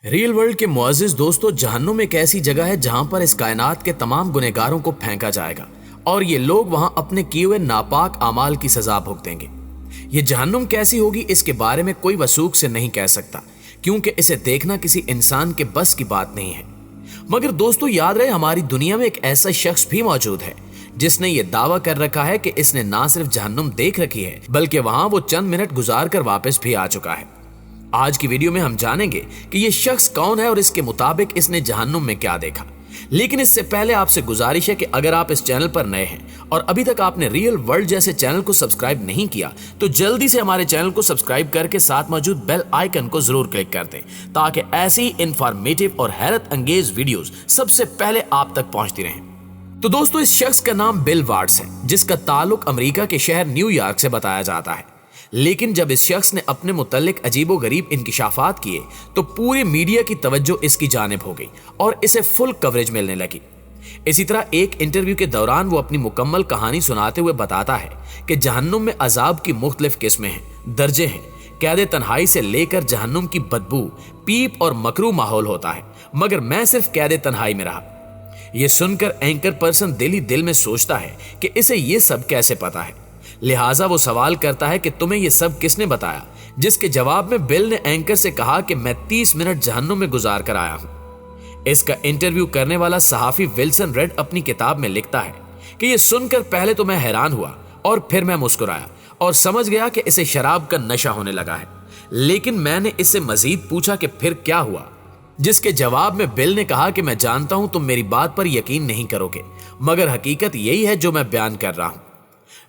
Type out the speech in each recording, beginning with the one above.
Real world के मुअज़्ज़िज़ दोस्तों, जहन्नुम एक ऐसी जगह है जहां पर इस कायनात के तमाम गुनहगारों को फेंका जाएगा और ये लोग वहां अपने किए हुए नापाक अमाल की सजा भुगतेंगे। ये जहन्नुम कैसी होगी इसके बारे में कोई वसूख से नहीं कह सकता, क्योंकि इसे देखना किसी इंसान के बस की बात नहीं है। मगर दोस्तों, याद रहे हमारी दुनिया में एक ऐसा शख्स भी मौजूद है जिसने ये दावा कर रखा है कि इसने ना सिर्फ जहन्नुम देख रखी है बल्कि वहां वो चंद मिनट गुजार कर वापस भी आ चुका है। आज की वीडियो में हम जानेंगे कि ये शख्स कौन है और इसके मुताबिक इसने जहन्नुम में क्या देखा। लेकिन इससे पहले आपसे गुजारिश है कि अगर आप इस चैनल पर नए हैं और अभी तक आपने रियल वर्ल्ड जैसे चैनल को सब्सक्राइब नहीं किया तो जल्दी से हमारे चैनल को सब्सक्राइब करके साथ मौजूद बेल आइकन को जरूर क्लिक कर दें, ताकि ऐसी ही इंफॉर्मेटिव और हैरत अंगेज वीडियोस सबसे पहले आप तक पहुंचती रहें। तो दोस्तों, इस शख्स का नाम बिल वाट्स है, जिसका ताल्लुक अमेरिका के शहर न्यूयॉर्क से बताया जाता है। लेकिन जब इस शख्स ने अपने मुतल्लिक अजीबो गरीब इंकिशाफात किए तो पूरे मीडिया की तवज्जो इसकी जानिब हो गई और इसे फुल कवरेज मिलने लगी। इसी तरह एक इंटरव्यू के दौरान वो अपनी मुकम्मल कहानी सुनाते हुए बताता है कि जहन्नुम में अजाब की मुख्तलिफ किस्में हैं, दर्जे हैं। कैद तन्हाई से लेकर जहन्नुम की बदबू, पीप और मकरू माहौल होता है, मगर मैं सिर्फ कैद तन्हाई में रहा। यह सुनकर एंकर पर्सन दिल ही दिल में सोचता है कि इसे ये सब कैसे पता है। लिहाजा वो सवाल करता है कि तुम्हें ये सब किसने बताया, जिसके जवाब में बिल ने एंकर से कहा कि मैं 30 मिनट जहन्नुम में गुजार कर आया हूं। इसका इंटरव्यू करने वाला सहाफी विल्सन रेड अपनी किताब में लिखता है कि ये सुनकर पहले तो मैं हैरान हुआ और फिर मैं मुस्कुराया और समझ गया कि इसे शराब का नशा होने लगा है। लेकिन मैंने इससे मजीद पूछा कि फिर क्या हुआ, जिसके जवाब में बिल ने कहा कि मैं जानता हूं तुम मेरी बात पर यकीन नहीं करोगे, मगर हकीकत यही है जो मैं बयान कर रहा हूं।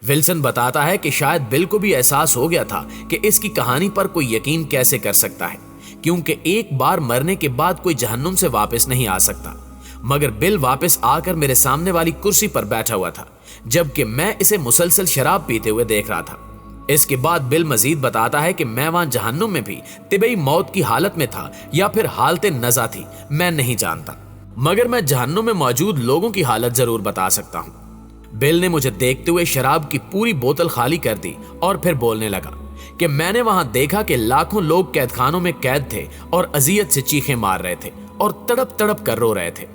विल्सन बताता है कि शायद बिल को भी एहसास हो गया था कि इसकी कहानी पर कोई यकीन कैसे कर सकता है, क्योंकि एक बार मरने के बाद कोई जहन्नुम से वापस नहीं आ सकता। मगर बिल वापस आकर मेरे सामने वाली कुर्सी पर बैठा हुआ था, जबकि मैं इसे मुसलसल शराब पीते हुए देख रहा था। इसके बाद बिल मजीद बताता है कि मैं वहां जहन्नुम में भी तिबई मौत की हालत में था या फिर हालते नज़ा थी, मैं नहीं जानता, मगर मैं जहन्नुम में मौजूद लोगों की हालत जरूर बता सकता हूं। बिल ने मुझे देखते हुए शराब की पूरी बोतल खाली कर दी और फिर बोलने लगा कि मैंने वहां देखा कि लाखों लोग कैदखानों में कैद थे और अजियत से चीखें मार रहे थे और तड़प तड़प कर रो रहे थे।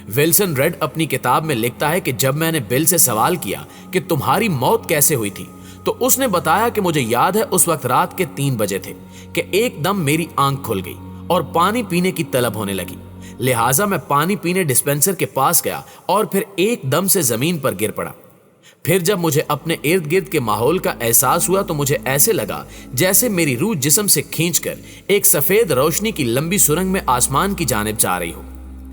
विल्सन रेड अपनी किताब में लिखता है कि जब मैंने बिल से सवाल किया कि तुम्हारी मौत कैसे हुई थी, तो उसने बताया कि मुझे याद है उस वक्त रात के 3 बजे थे कि एकदम मेरी आंख खुल गई और पानी पीने की तलब होने लगी। लिहाजा मैं पानी पीने डिस्पेंसर के पास गया और फिर एकदम से जमीन पर गिर पड़ा। फिर जब मुझे अपने इर्द गिर्द के माहौल का एहसास हुआ तो मुझे ऐसे लगा जैसे मेरी रूह जिस्म से खींचकर एक सफेद रोशनी की लंबी सुरंग में आसमान की जानिब जा रही हो।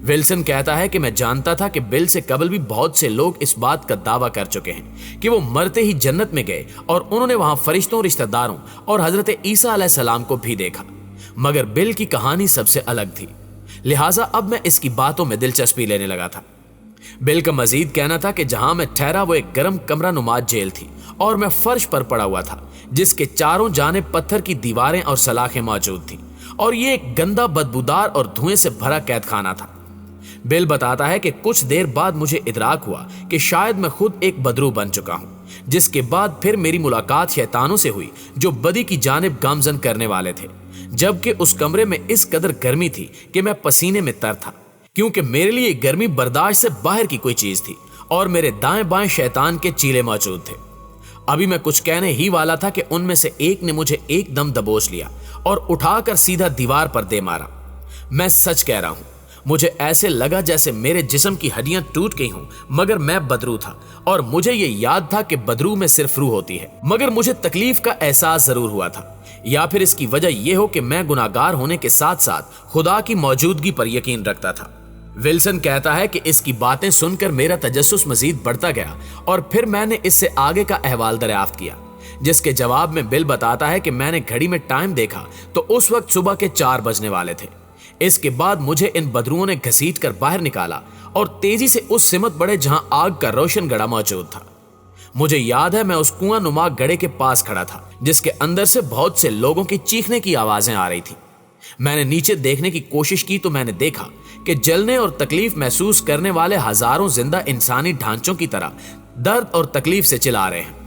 विल्सन कहता है कि मैं जानता था कि बिल से कबल भी बहुत से लोग इस बात का दावा कर चुके हैं कि वो मरते ही जन्नत में गए और उन्होंने वहां फरिश्तों, रिश्तेदारों और हजरत ईसा अलैहिस्सलाम को भी देखा, मगर बिल की कहानी सबसे अलग थी। लिहाजा अब मैं इसकी बातों में दिलचस्पी लेने लगा था। बिल का मजीद कहना था कि जहां मैं ठहरा वो एक गर्म कमरा नुमाज जेल थी और मैं फर्श पर पड़ा हुआ था, जिसके चारों जानिब पत्थर की दीवारें और सलाखें मौजूद थी और ये एक गंदा, बदबूदार और धुएं से भरा कैद खाना था। बिल बताता है कि कुछ देर बाद मुझे इदराक हुआ कि शायद मैं खुद एक बदरू बन चुका हूं, जिसके बाद फिर मेरी मुलाकात शैतानों से हुई जो बदी की जानिब गामजन करने वाले थे, जबकि उस कमरे में इस कदर गर्मी थी कि मैं पसीने में तर था, क्योंकि मेरे लिए गर्मी बर्दाश्त से बाहर की कोई चीज थी और मेरे दाएं बाएं शैतान के चीले मौजूद थे। अभी मैं कुछ कहने ही वाला था कि उनमें से एक ने मुझे एकदम दबोच लिया और उठाकर सीधा दीवार पर दे मारा। मैं सच कह रहा हूं, मुझे ऐसे लगा जैसे मेरे जिस्म की हड्डियां टूट गई हों, मगर मैं बदरू था और मुझे ये याद था कि बदरू में सिर्फ रूह होती है। मगर मुझे तकलीफ का एहसास जरूर हुआ था, या फिर इसकी वजह यह हो कि मैं गुनाहगार होने के साथ साथ खुदा की मौजूदगी पर यकीन रखता था। विल्सन कहता है कि इसकी बातें सुनकर मेरा तजस्सुस मजीद बढ़ता गया और फिर मैंने इससे आगे का अहवाल दरियाफ्त किया, जिसके जवाब में बिल बताता है कि मैंने घड़ी में टाइम देखा तो उस वक्त सुबह के 4 बजने वाले थे। इसके बाद मुझे इन बदरुओं ने घसीट कर बाहर निकाला और तेजी से उस सिमत बढ़े जहां आग का रोशन गड़ा मौजूद था। मुझे याद है मैं उस कुआं नुमा गड़े के पास खड़ा था, जिसके अंदर से बहुत से लोगों की चीखने की आवाजें आ रही थी। मैंने नीचे देखने की कोशिश की तो मैंने देखा कि जलने और तकलीफ महसूस करने वाले हजारों जिंदा इंसानी ढांचों की तरह दर्द और तकलीफ से चिल्ला रहे हैं।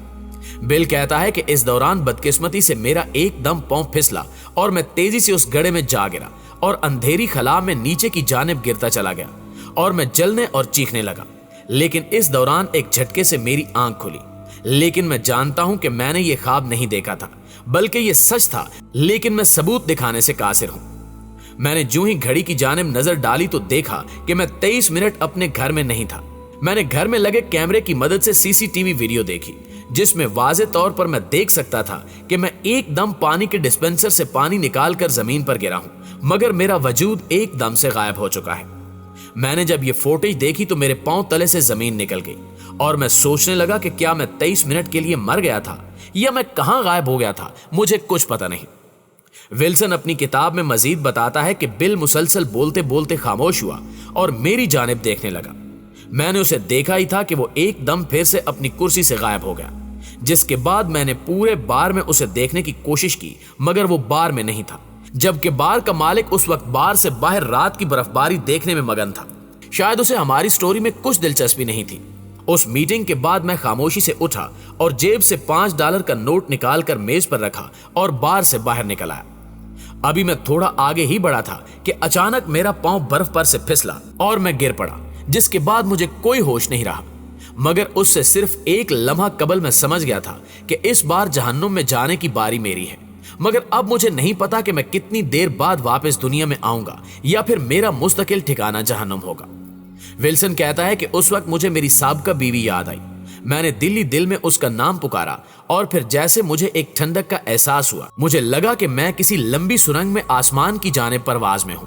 बिल कहता है कि इस दौरान बदकिस्मती से मेरा एकदम पांव फिसला और मैं तेजी से उस गड्ढे में जा गिरा اور اندھیری خلا میں نیچے کی جانب گرتا چلا گیا اور میں جلنے اور چیخنے لگا، لیکن اس دوران ایک جھٹکے سے میری آنکھ کھلی۔ لیکن میں جانتا ہوں کہ میں نے یہ خواب نہیں دیکھا تھا، بلکہ یہ سچ تھا، لیکن میں ثبوت دکھانے سے قاصر ہوں۔ میں نے جو ہی گھڑی کی جانب نظر ڈالی تو دیکھا کہ میں 23 منٹ اپنے گھر میں نہیں تھا۔ میں نے گھر میں لگے کیمرے کی مدد سے CCTV ویڈیو دیکھی، جس میں واضح طور پر میں دیکھ سکتا تھا کہ میں ایک دم پانی کے ڈسپنسر سے پانی نکال کر زمین پر گرا ہوں، مگر میرا وجود ایک دم سے غائب ہو چکا ہے۔ میں نے جب یہ فوٹیج دیکھی تو میرے پاؤں تلے سے زمین نکل گئی اور میں سوچنے لگا کہ کیا میں 23 منٹ کے لیے مر گیا تھا یا میں کہاں غائب ہو گیا تھا، مجھے کچھ پتہ نہیں۔ ولسن اپنی کتاب میں مزید بتاتا ہے کہ بل مسلسل بولتے بولتے خاموش ہوا اور میری جانب دیکھنے لگا۔ میں نے اسے دیکھا ہی تھا کہ وہ ایک دم پھر سے اپنی کرسی سے غائب ہو گیا، جس کے بعد میں نے پورے بار میں اسے دیکھنے کی کوشش کی، مگر وہ بار میں نہیں تھا، جبکہ بار کا مالک اس وقت بار سے باہر رات کی برف باری دیکھنے میں مگن تھا۔ شاید اسے ہماری سٹوری میں کچھ دلچسپی نہیں تھی۔ اس میٹنگ کے بعد میں خاموشی سے اٹھا اور جیب سے $5 کا نوٹ نکال کر میز پر رکھا اور بار سے باہر نکل آیا۔ ابھی میں تھوڑا آگے ہی بڑھا تھا کہ اچانک میرا پاؤں برف پر سے پھسلا اور میں گر پڑا، جس کے بعد مجھے کوئی ہوش نہیں رہا، مگر اس سے صرف ایک لمحہ قبل میں سمجھ گیا تھا کہ اس بار جہنم میں جانے کی باری میری ہے، مگر اب مجھے نہیں پتا کہ میں کتنی دیر بعد واپس دنیا میں آؤں گا یا پھر میرا مستقل ٹھکانہ جہنم ہوگا۔ ولسن کہتا ہے کہ اس وقت مجھے میری سابقہ بیوی یاد آئی۔ میں نے دل میں اس کا نام پکارا اور پھر جیسے مجھے ایک ٹھنڈک کا احساس ہوا، مجھے لگا کہ میں کسی لمبی سرنگ میں آسمان کی جانب پرواز میں ہوں۔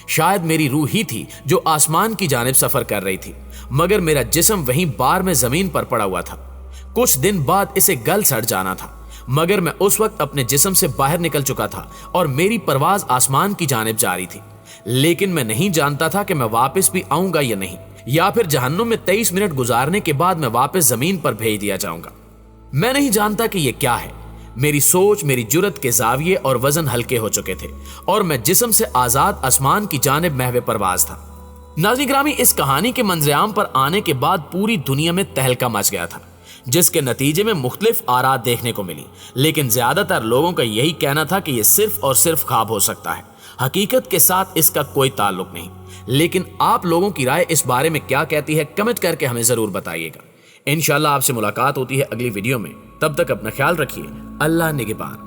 شاید میری روح ہی تھی جو آسمان کی جانب سفر کر رہی تھی، مگر میرا جسم وہیں بار میں زمین پر پڑا ہوا تھا۔ کچھ دن بعد اسے گل سڑ جانا تھا، مگر میں اس وقت اپنے جسم سے باہر نکل چکا تھا اور میری پرواز آسمان کی جانب جاری تھی، لیکن میں نہیں جانتا تھا کہ میں واپس بھی آؤں گا یا نہیں، یا پھر جہنم میں 23 منٹ گزارنے کے بعد میں واپس زمین پر بھیج دیا جاؤں گا۔ میں نہیں جانتا کہ یہ کیا ہے۔ میری سوچ، میری جرت کے زاویے اور وزن ہلکے ہو چکے تھے اور میں جسم سے آزاد آسمان کی جانب محو پرواز تھا۔ ناظرین گرامی، اس کہانی کے منظر عام پر آنے کے بعد پوری دنیا میں تہلکہ مچ گیا تھا، جس کے نتیجے میں مختلف آراء دیکھنے کو ملی، لیکن زیادہ تر لوگوں کا یہی کہنا تھا کہ یہ صرف اور صرف خواب ہو سکتا ہے، حقیقت کے ساتھ اس کا کوئی تعلق نہیں۔ لیکن آپ لوگوں کی رائے اس بارے میں کیا کہتی ہے، کمنٹ کر کے ہمیں ضرور بتائیے گا۔ انشاءاللہ آپ سے ملاقات ہوتی ہے اگلی ویڈیو میں، تب تک اپنا خیال رکھیے۔ اللہ نگہبان۔